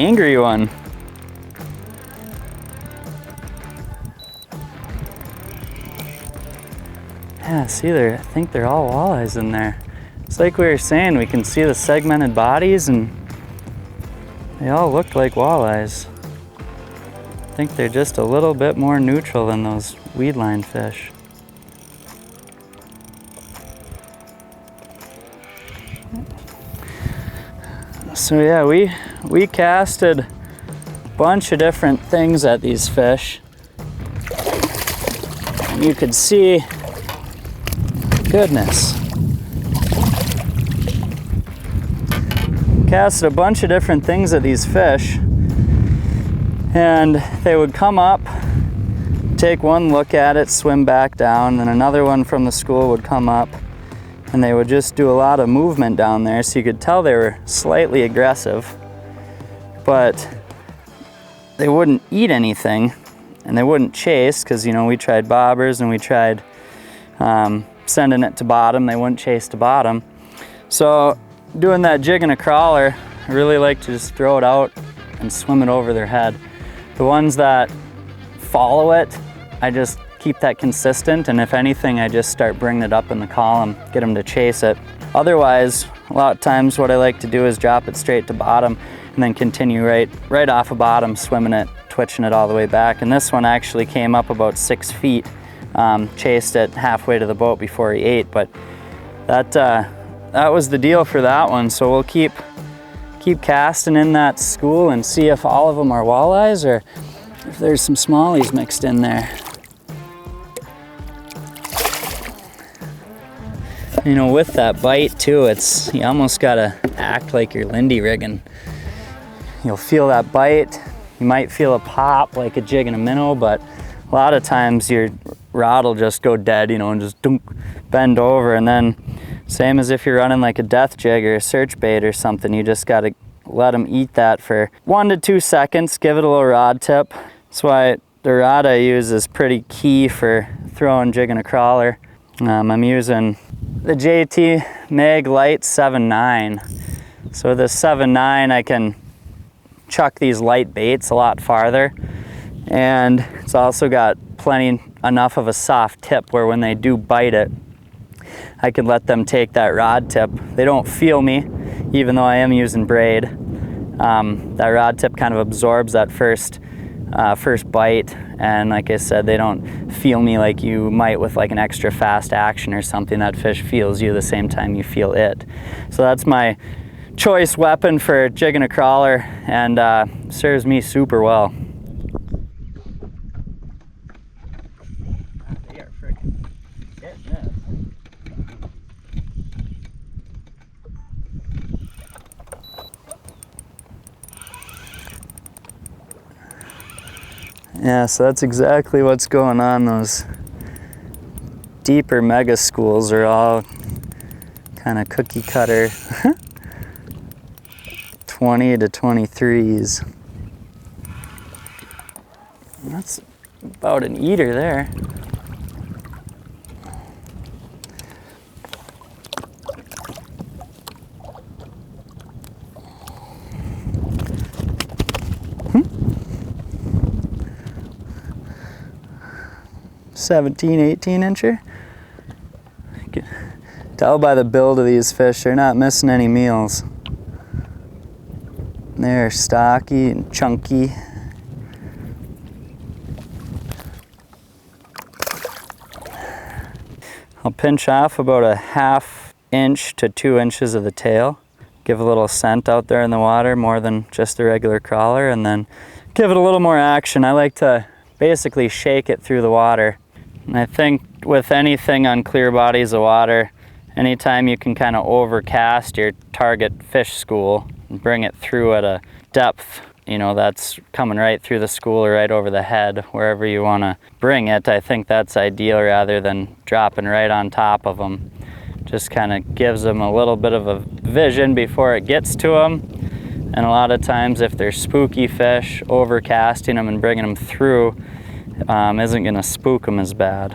angry one. Yeah, see there, I think they're all walleyes in there. It's like we were saying, we can see the segmented bodies and they all look like walleyes. I think they're just a little bit more neutral than those weed line fish. So yeah, we casted a bunch of different things at these fish. And you could see, goodness. Casted a bunch of different things at these fish. And they would come up, take one look at it, swim back down, then another one from the school would come up, and they would just do a lot of movement down there, so you could tell they were slightly aggressive, but they wouldn't eat anything, and they wouldn't chase, because, you know, we tried bobbers and we tried sending it to bottom. They wouldn't chase to bottom. So doing that jig and a crawler, I really like to just throw it out and swim it over their head. The ones that follow it, I just keep that consistent, and if anything, I just start bringing it up in the column, get them to chase it. Otherwise, a lot of times what I like to do is drop it straight to bottom and then continue right off of bottom, swimming it, twitching it all the way back. And this one actually came up about 6 feet, chased it halfway to the boat before he ate, but that was the deal for that one. So we'll keep casting in that school and see if all of them are walleyes or if there's some smallies mixed in there. You know, with that bite too, you almost gotta act like you're Lindy rigging. You'll feel that bite, you might feel a pop like a jig and a minnow, but a lot of times your rod will just go dead, you know, and just dunk, bend over, and then same as if you're running like a death jig or a search bait or something, you just gotta let them eat that for 1 to 2 seconds, give it a little rod tip. That's why the rod I use is pretty key for throwing jig and a crawler. I'm using the JT Mag Light 7.9. So with the 7.9 I can chuck these light baits a lot farther, and it's also got enough of a soft tip where when they do bite it, I can let them take that rod tip. They don't feel me, even though I am using braid. That rod tip kind of absorbs that first bite, and like I said, they don't feel me like you might with like an extra fast action or something. That fish feels you the same time you feel it. So that's my choice weapon for jigging a crawler, and serves me super well. They are freaking getting this. Yeah, so that's exactly what's going on. Those deeper mega schools are all kind of cookie cutter 20 to 23s. That's about an eater there. Hmm? 17, 18 incher. You can tell by the build of these fish, they're not missing any meals. They're stocky and chunky. I'll pinch off about a 1/2 inch to 2 inches of the tail. Give a little scent out there in the water, more than just a regular crawler, and then give it a little more action. I like to basically shake it through the water. And I think with anything on clear bodies of water, anytime you can kind of overcast your target fish school and bring it through at a depth, you know, that's coming right through the school or right over the head, wherever you want to bring it, I think that's ideal rather than dropping right on top of them. Just kind of gives them a little bit of a vision before it gets to them. And a lot of times if they're spooky fish, overcasting them and bringing them through isn't going to spook them as bad.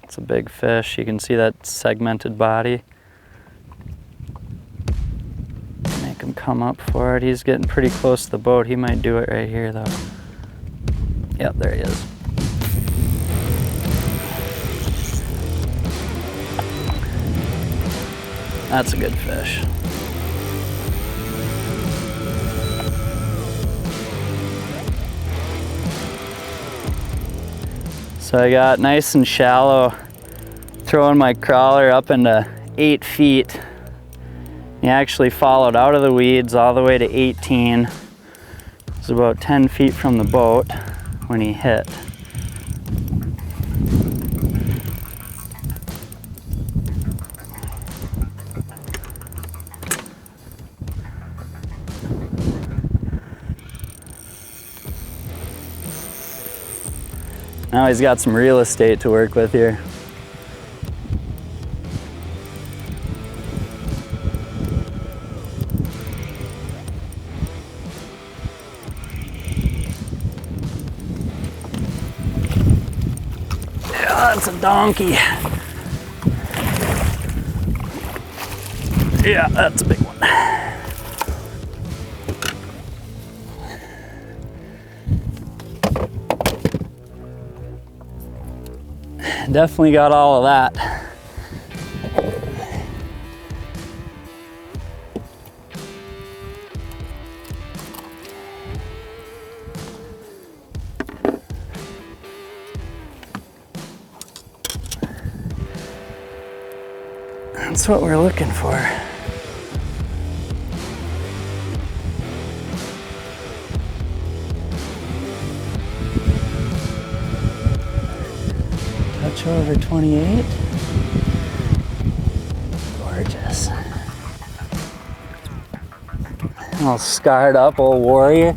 It's a big fish. You can see that segmented body. Make them come come up for it. He's getting pretty close to the boat. He might do it right here though. Yep, there he is. That's a good fish. So I got nice and shallow, throwing my crawler up into 8 feet. He actually followed out of the weeds all the way to 18. It was about 10 feet from the boat when he hit. Now he's got some real estate to work with here. Yeah, that's a donkey. Yeah, that's a big one. Definitely got all of that. That's what we're looking for. Touch over 28. Gorgeous. All scarred up old warrior.